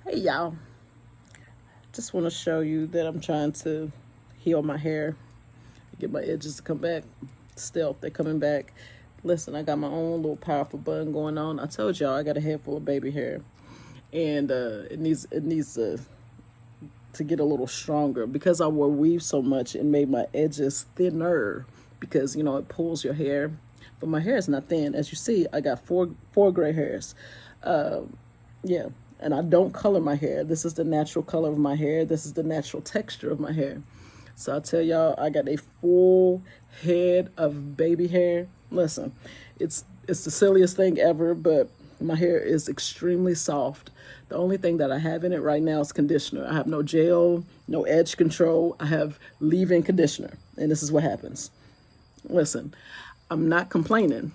Hey y'all, just want to show you that I'm trying to heal my hair, get my edges to come back. Stealth, they're coming back. Listen, I got my own little powerful bun going on. I told y'all I got a head full of baby hair, and it needs to get a little stronger because I wore weave so much. It made my edges thinner because it pulls your hair, but my hair is not thin. As you see, I got four gray hairs. Yeah, and I don't color my hair. This is the natural color of my hair. This is the natural texture of my hair. So I tell y'all, I got a full head of baby hair. Listen, it's the silliest thing ever, but my hair is extremely soft. The only thing that I have in it right now is conditioner. I have no gel, no edge control. I have leave-in conditioner, and this is what happens. Listen, I'm not complaining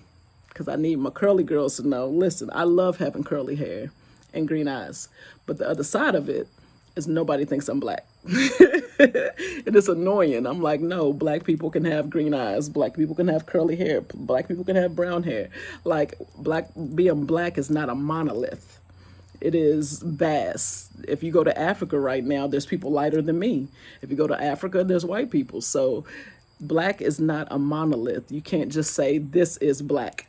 because I need my curly girls to know, listen, I love having curly hair and green eyes. But the other side of it is nobody thinks I'm black. It is annoying. I'm like, no, black people can have green eyes. Black people can have curly hair. Black people can have brown hair. Like, being black is not a monolith. It is vast. If you go to Africa right now, there's people lighter than me. If you go to Africa, there's white people. So black is not a monolith. You can't just say this is black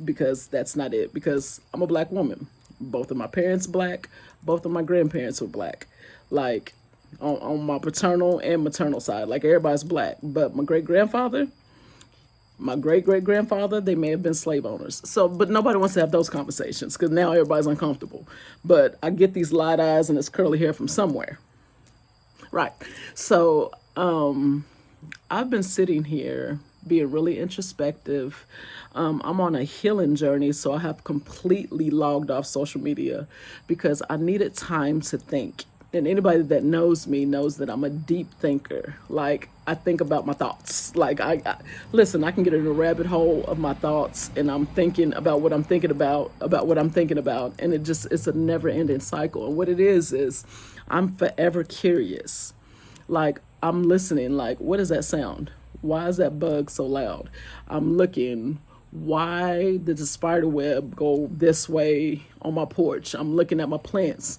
because that's not it. Because I'm a black woman. Both of my parents black. Both of my grandparents were black. Like on my paternal and maternal side, like everybody's black. But my great-grandfather, my great-great-grandfather, they may have been slave owners. So, but nobody wants to have those conversations because now everybody's uncomfortable. But I get these light eyes and this curly hair from somewhere. Right. So, I've been sitting here being really introspective. I'm on a healing journey, so I have completely logged off social media because I needed time to think. And anybody that knows me knows that I'm a deep thinker. Like, I think about my thoughts. Like, listen, I can get in a rabbit hole of my thoughts, and I'm thinking about what I'm thinking about what I'm thinking about. And it's a never ending cycle. And what it is I'm forever curious. Like, I'm listening, like, what does that sound? Why is that bug so loud? I'm looking, why did the spider web go this way on my porch? I'm looking at my plants.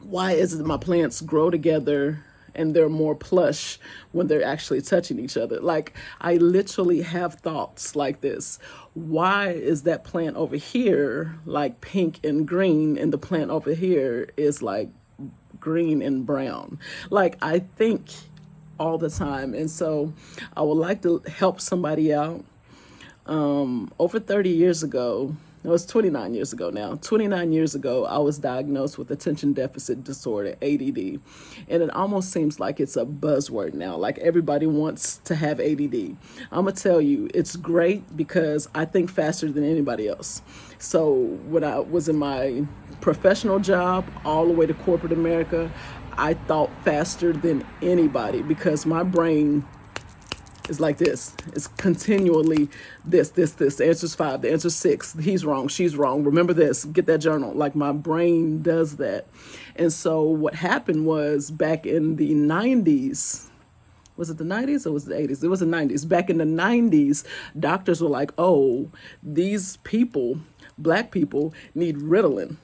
Why is it that my plants grow together and they're more plush when they're actually touching each other? Like, I literally have thoughts like this. Why is that plant over here like pink and green and the plant over here is like green and brown? Like, I think all the time. And so I would like to help somebody out. Over 30 years ago, it was 29 years ago now. 29 years ago, I was diagnosed with attention deficit disorder, ADD. And it almost seems like it's a buzzword now. Like, everybody wants to have ADD. I'm going to tell you, it's great because I think faster than anybody else. So when I was in my professional job, all the way to corporate America, I thought faster than anybody because my brain is like this. It's continually this. The answer's 5, the answer's 6. He's wrong, she's wrong. Remember this, get that journal. Like, my brain does that. And so what happened was back in the 90s, was it the 90s or was it the 80s? It was the 90s. Back in the 90s, doctors were like, oh, these people, black people, need Ritalin.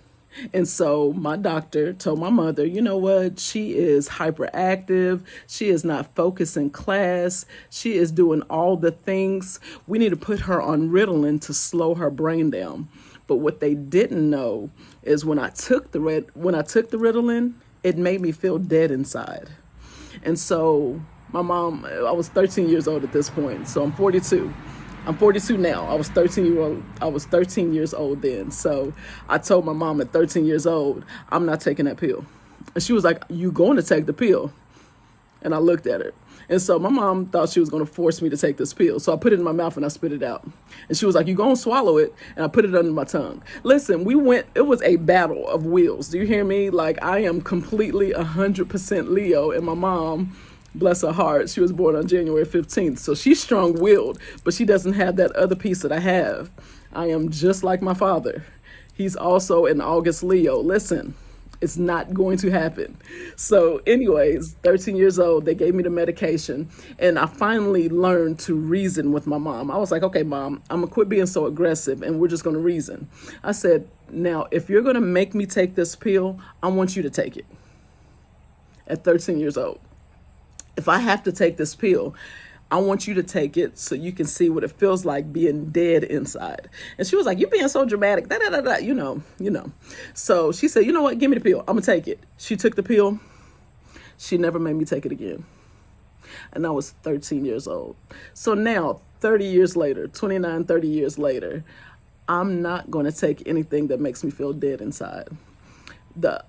And so my doctor told my mother, you know what? She is hyperactive. She is not focused in class. She is doing all the things. We need to put her on Ritalin to slow her brain down. But what they didn't know is when I took the Ritalin, it made me feel dead inside. And so my mom, I was 13 years old at this point. So I'm 42. I'm 42 now. I was 13 years old then. So I told my mom at 13 years old, I'm not taking that pill. And she was like, you going to take the pill? And I looked at her. And so my mom thought she was going to force me to take this pill. So I put it in my mouth and I spit it out. And she was like, you going to swallow it? And I put it under my tongue. Listen, it was a battle of wills. Do you hear me? Like, I am completely 100% Leo. And my mom, bless her heart, she was born on January 15th. So she's strong-willed, but she doesn't have that other piece that I have. I am just like my father. He's also an August Leo. Listen, it's not going to happen. So anyways, 13 years old, they gave me the medication, and I finally learned to reason with my mom. I was like, okay, mom, I'm going to quit being so aggressive, and we're just going to reason. I said, Now, if you're going to make me take this pill, I want you to take it at 13 years old. If I have to take this pill, I want you to take it so you can see what it feels like being dead inside. And she was like, you being so dramatic, da da da da, you know. So she said, you know what, give me the pill, I'm gonna take it. She took the pill. She never made me take it again. And I was 13 years old. So now, 30 years later, 29, 30 years later, I'm not gonna take anything that makes me feel dead inside. The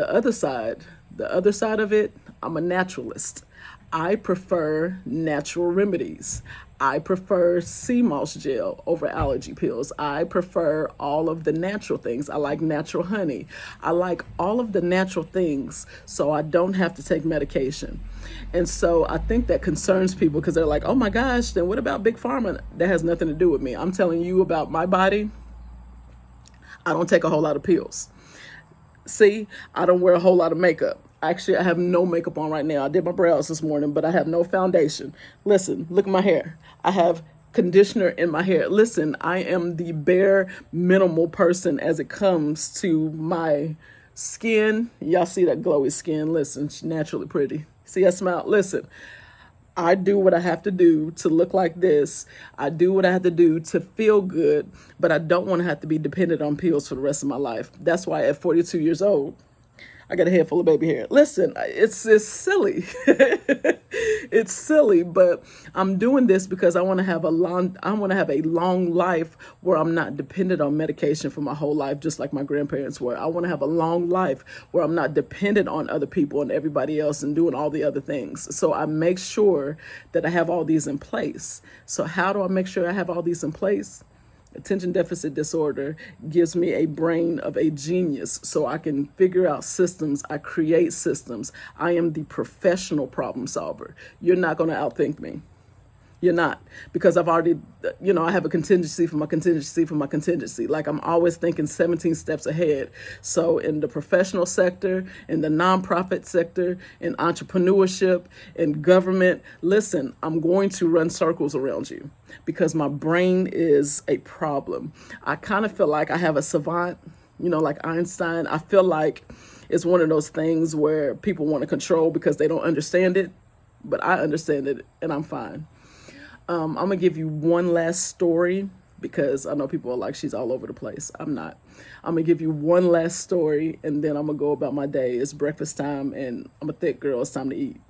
other side of it, I'm a naturalist. I prefer natural remedies. I prefer sea moss gel over allergy pills. I prefer all of the natural things. I like natural honey. I like all of the natural things so I don't have to take medication. And so I think that concerns people because they're like, oh my gosh, then what about Big Pharma? That has nothing to do with me. I'm telling you about my body. I don't take a whole lot of pills. See, I don't wear a whole lot of makeup. Actually, I have no makeup on right now. I did my brows this morning, but I have no foundation. Listen, look at my hair. I have conditioner in my hair. Listen, I am the bare minimal person as it comes to my skin. Y'all see that glowy skin? Listen, she's naturally pretty. See that smile? Listen, I do what I have to do to look like this. I do what I have to do to feel good, but I don't want to have to be dependent on pills for the rest of my life. That's why at 42 years old, I got a head full of baby hair. Listen, it's silly. It's silly, but I'm doing this because I want to have a long life where I'm not dependent on medication for my whole life, just like my grandparents were. I want to have a long life where I'm not dependent on other people and everybody else and doing all the other things. So I make sure that I have all these in place. So how do I make sure I have all these in place? Attention deficit disorder gives me a brain of a genius so I can figure out systems. I create systems. I am the professional problem solver. You're not going to outthink me. You're not, because I've already, I have a contingency for my contingency for my contingency. Like I'm always thinking 17 steps ahead. So in the professional sector, in the nonprofit sector, in entrepreneurship, in government, listen, I'm going to run circles around you because my brain is a problem. I kind of feel like I have a savant, like Einstein. I feel like it's one of those things where people want to control because they don't understand it, but I understand it and I'm fine. I'm going to give you one last story because I know people are like, she's all over the place. I'm not. I'm going to give you one last story and then I'm going to go about my day. It's breakfast time and I'm a thick girl. It's time to eat.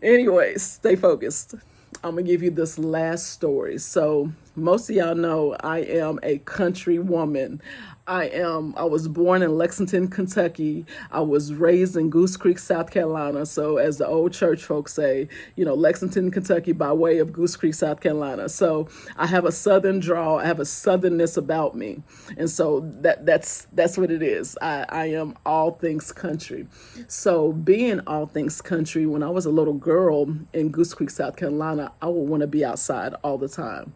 Anyways, stay focused. I'm going to give you this last story. So most of y'all know I am a country woman. I was born in Lexington, Kentucky. I was raised in Goose Creek, South Carolina. So as the old church folks say, Lexington, Kentucky by way of Goose Creek, South Carolina. So I have a Southern drawl. I have a Southernness about me. And so that's what it is. I am all things country. So being all things country, when I was a little girl in Goose Creek, South Carolina, I would want to be outside all the time.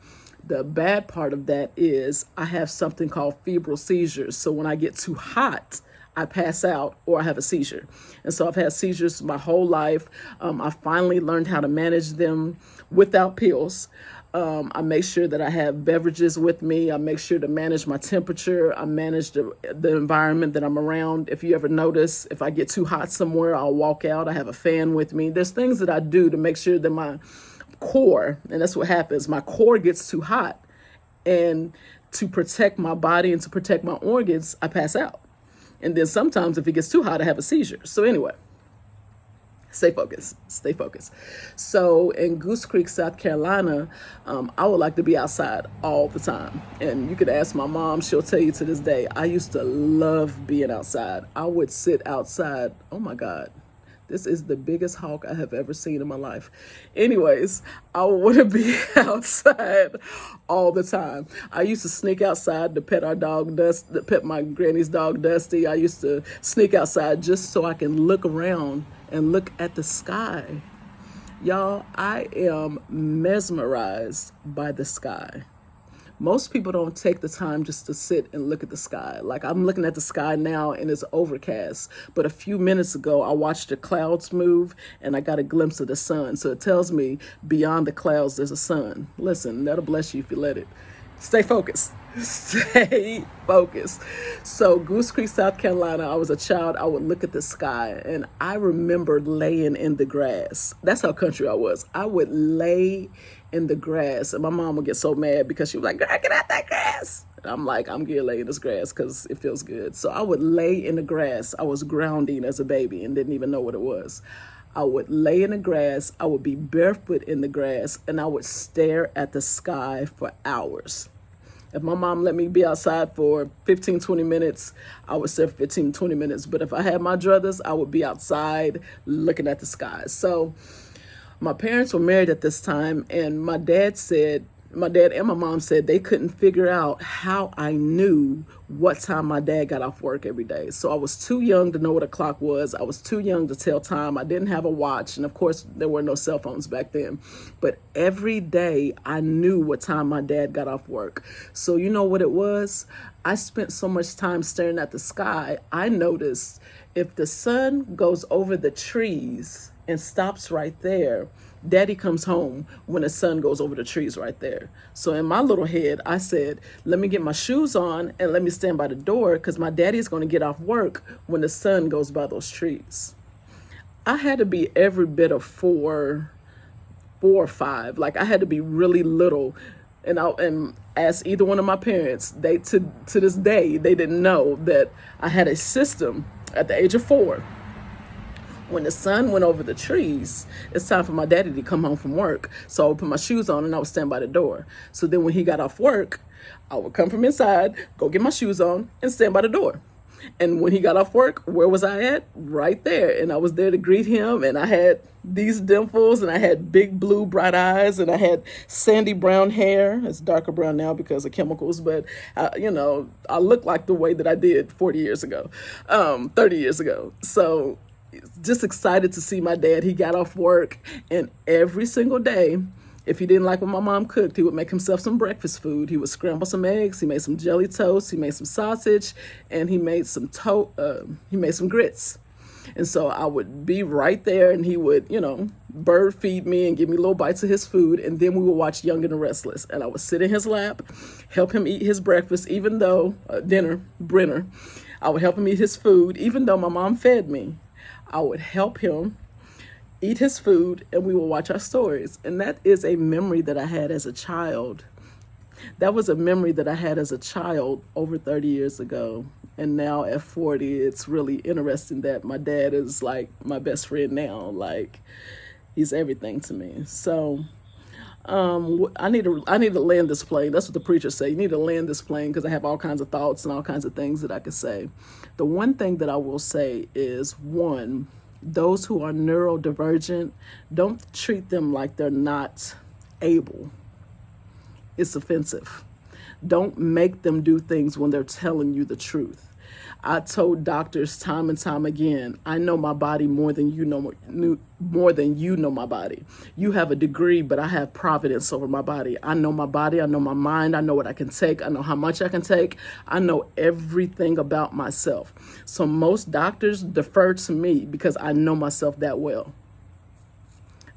The bad part of that is I have something called febrile seizures. So when I get too hot, I pass out or I have a seizure. And so I've had seizures my whole life. I finally learned how to manage them without pills. I make sure that I have beverages with me. I make sure to manage my temperature. I manage the environment that I'm around. If you ever notice, if I get too hot somewhere, I'll walk out. I have a fan with me. There's things that I do to make sure that my core, and that's what happens, my core gets too hot, and to protect my body and to protect my organs, I pass out. And then sometimes if it gets too hot, I have a seizure. So anyway, stay focused. So in Goose Creek, South Carolina, I would like to be outside all the time. And you could ask my mom, she'll tell you to this day, I used to love being outside. I would sit outside. Oh my God. This is the biggest hawk I have ever seen in my life. Anyways, I want to be outside all the time. I used to sneak outside to pet my granny's dog Dusty. I used to sneak outside just so I can look around and look at the sky. Y'all, I am mesmerized by the sky. Most people don't take the time just to sit and look at the sky. Like I'm looking at the sky now and it's overcast. But a few minutes ago, I watched the clouds move and I got a glimpse of the sun. So it tells me beyond the clouds, there's a sun. Listen, that'll bless you if you let it. Stay focused. Stay focused. So Goose Creek, South Carolina, I was a child. I would look at the sky and I remember laying in the grass. That's how country I was. I would lay in the grass and my mom would get so mad because she was like, girl, get out that grass. And I'm like, I'm gonna lay in this grass because it feels good. So I would lay in the grass. I was grounding as a baby and didn't even know what it was. I would lay in the grass, I would be barefoot in the grass, and I would stare at the sky for hours. If my mom let me be outside for 15, 20 minutes, I would sit for 15, 20 minutes. But if I had my druthers, I would be outside looking at the sky. So my parents were married at this time, and my dad and my mom said they couldn't figure out how I knew what time my dad got off work every day. So I was too young to know what a clock was. I was too young to tell time. I didn't have a watch. And of course, there were no cell phones back then. But every day I knew what time my dad got off work. So you know what it was? I spent so much time staring at the sky. I noticed if the sun goes over the trees and stops right there, Daddy comes home when the sun goes over the trees right there. So in my little head, I said, let me get my shoes on and let me stand by the door because my daddy's going to get off work when the sun goes by those trees. I had to be every bit of four or five. Like I had to be really little. And ask either one of my parents, they to this day, they didn't know that I had a system at the age of 4. When the sun went over the trees, it's time for my daddy to come home from work. So I would put my shoes on and I would stand by the door. So then when he got off work, I would come from inside, go get my shoes on and stand by the door. And when he got off work, where was I at? Right there. And I was there to greet him. And I had these dimples and I had big blue bright eyes and I had sandy brown hair. It's darker brown now because of chemicals, but I look like the way that I did 40 years ago, 30 years ago. So just excited to see my dad. He got off work and every single day, if he didn't like what my mom cooked, he would make himself some breakfast food. He would scramble some eggs. He made some jelly toast. He made some sausage, and he made some grits. And so I would be right there, and he would, bird feed me and give me little bites of his food, and then we would watch Young and the Restless. And I would sit in his lap, help him eat his breakfast, even though Brenner. I would help him eat his food, even though my mom fed me. I would help him eat his food and we would watch our stories. And that is a memory that I had as a child. That was a memory that I had as a child over 30 years ago. And now at 40, it's really interesting that my dad is like my best friend now. Like he's everything to me. So I need to land this plane. That's what the preachers say. You need to land this plane because I have all kinds of thoughts and all kinds of things that I could say. The one thing that I will say is, one, those who are neurodivergent, don't treat them like they're not able. It's offensive. Don't make them do things when they're telling you the truth. I told doctors time and time again, I know my body more than you know my body. You have a degree, but I have providence over my body. I know my body. I know my mind. I know what I can take. I know how much I can take. I know everything about myself. So most doctors defer to me because I know myself that well.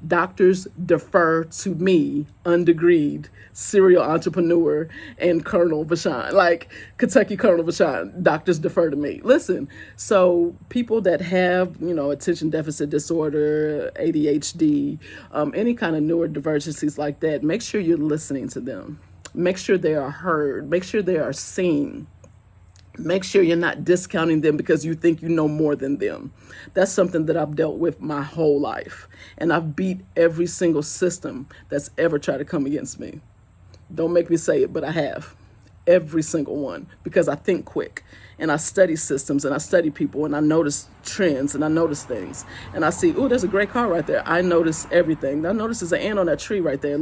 Doctors defer to me, undegreed, serial entrepreneur, and Colonel Vashon, like Kentucky Colonel Vashon. Doctors defer to me. Listen, so people that have, attention deficit disorder, ADHD, any kind of neurodivergencies like that, make sure you're listening to them. Make sure they are heard. Make sure they are seen. Make sure you're not discounting them because you think you know more than them. That's something that I've dealt with my whole life. And I've beat every single system that's ever tried to come against me. Don't make me say it, but I have. Every single one. Because I think quick. And I study systems and I study people and I notice trends and I notice things. And I see, there's a great car right there. I notice everything. I notice there's an ant on that tree right there.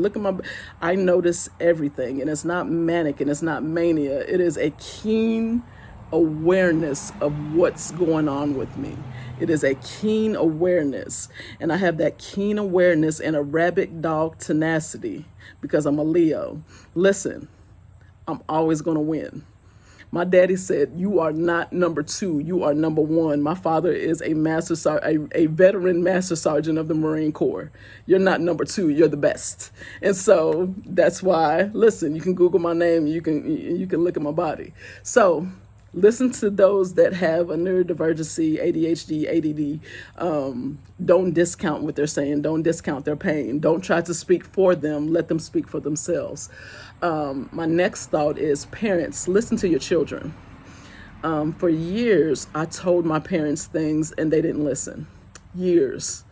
I notice everything. And it's not manic and it's not mania. It is a keen awareness of what's going on with me. It is a keen awareness. And I have that keen awareness and a rabbit dog tenacity because I'm a Leo. Listen, I'm always going to win. My daddy said, "You are not number two. You are number one." My father is a veteran master sergeant of the Marine Corps. You're not number two. You're the best. And so that's why. Listen, you can Google my name. You can look at my body. So listen to those that have a neurodivergency, ADHD, ADD. Don't discount what they're saying. Don't discount their pain. Don't try to speak for them. Let them speak for themselves. My next thought is, parents, listen to your children. For years, I told my parents things and they didn't listen. Years.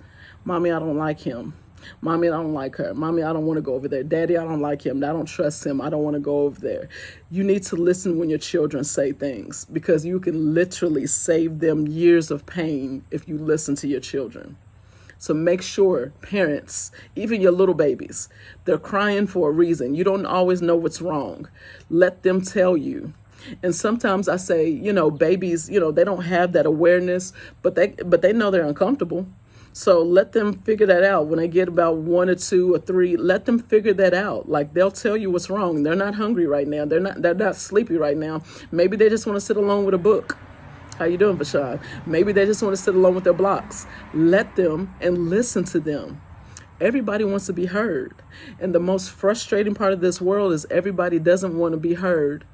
Mommy, I don't like him. Mommy, I don't like her. Mommy, I don't want to go over there. Daddy, I don't like him. I don't trust him. I don't want to go over there. You need to listen when your children say things, because you can literally save them years of pain if you listen to your children. So make sure, parents, even your little babies, they're crying for a reason. You don't always know what's wrong. Let them tell you. And sometimes I say, babies, they don't have that awareness, but they know they're uncomfortable. So let them figure that out. When they get about 1 or 2 or 3, let them figure that out. Like, they'll tell you what's wrong. They're not hungry right now. They're not sleepy right now. Maybe they just want to sit alone with a book. How you doing, Bashan? Maybe they just want to sit alone with their blocks. Let them and listen to them. Everybody wants to be heard. And the most frustrating part of this world is everybody doesn't want to be heard.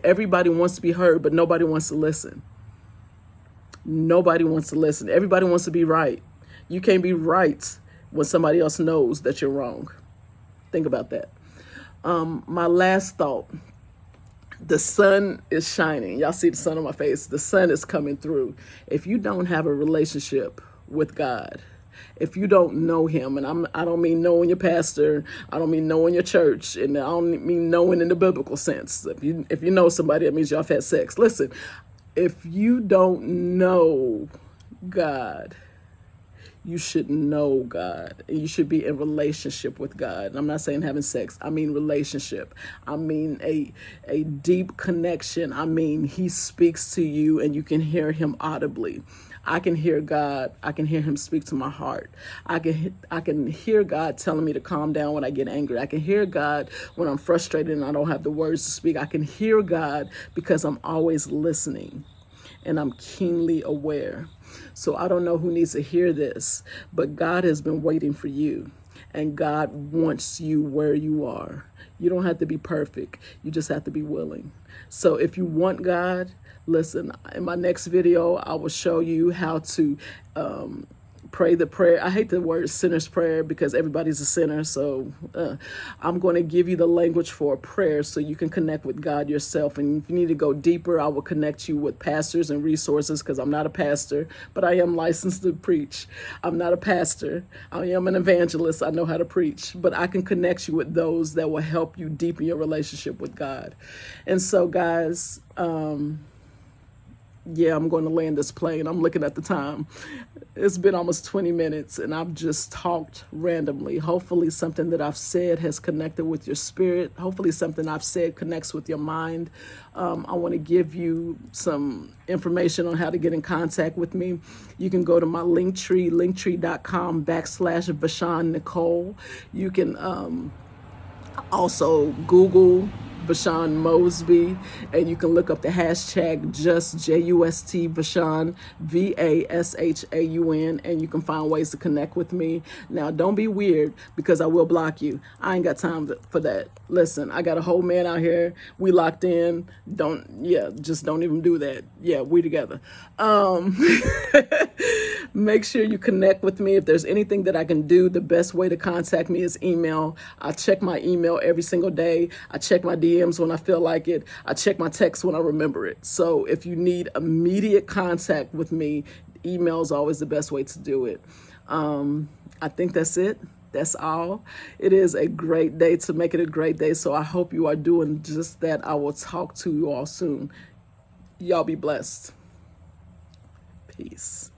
Everybody wants to be heard, but nobody wants to listen. Nobody wants to listen. Everybody wants to be right. You can't be right when somebody else knows that you're wrong. Think about that. My last thought. The sun is shining. Y'all see the sun on my face. The sun is coming through. If you don't have a relationship with God, if you don't know him, and I don't mean knowing your pastor, I don't mean knowing your church, and I don't mean knowing in the biblical sense. If you know somebody, that means y'all have had sex. Listen, if you don't know God, you should know God, and you should be in relationship with God. And I'm not saying having sex. I mean relationship. I mean a deep connection. I mean he speaks to you and you can hear him audibly. I can hear God. I can hear him speak to my heart. I can hear God telling me to calm down when I get angry. I can hear God when I'm frustrated and I don't have the words to speak. I can hear God because I'm always listening and I'm keenly aware. So I don't know who needs to hear this, but God has been waiting for you, and God wants you where you are. You don't have to be perfect. You just have to be willing. So if you want God, listen, in my next video, I will show you how to pray the prayer. I hate the word sinner's prayer because everybody's a sinner. So I'm going to give you the language for a prayer so you can connect with God yourself. And if you need to go deeper, I will connect you with pastors and resources, because I'm not a pastor, but I am licensed to preach. I'm not a pastor. I am an evangelist. I know how to preach, but I can connect you with those that will help you deepen your relationship with God. And so, guys, yeah, I'm going to land this plane. I'm looking at the time. It's been almost 20 minutes and I've just talked randomly. Hopefully something that I've said has connected with your spirit. Hopefully something I've said connects with your mind. I want to give you some information on how to get in contact with me. You can go to my Linktree, linktree.com/Bashan Nicole. You can also Google Bashan Mosby, and you can look up the hashtag just JUST Bashan, VASHAUN, and you can find ways to connect with me. Now, don't be weird, because I will block you. I ain't got time for that. Listen, I got a whole man out here. We locked in. Just don't even do that. Yeah, we together. Make sure you connect with me. If there's anything that I can do, the best way to contact me is email. I check my email every single day. I check my DMs when I feel like it. I check my text when I remember it. So if you need immediate contact with me, email is always the best way to do it. I think that's it. That's all. It is a great day to make it a great day. So I hope you are doing just that. I will talk to you all soon. Y'all be blessed. Peace.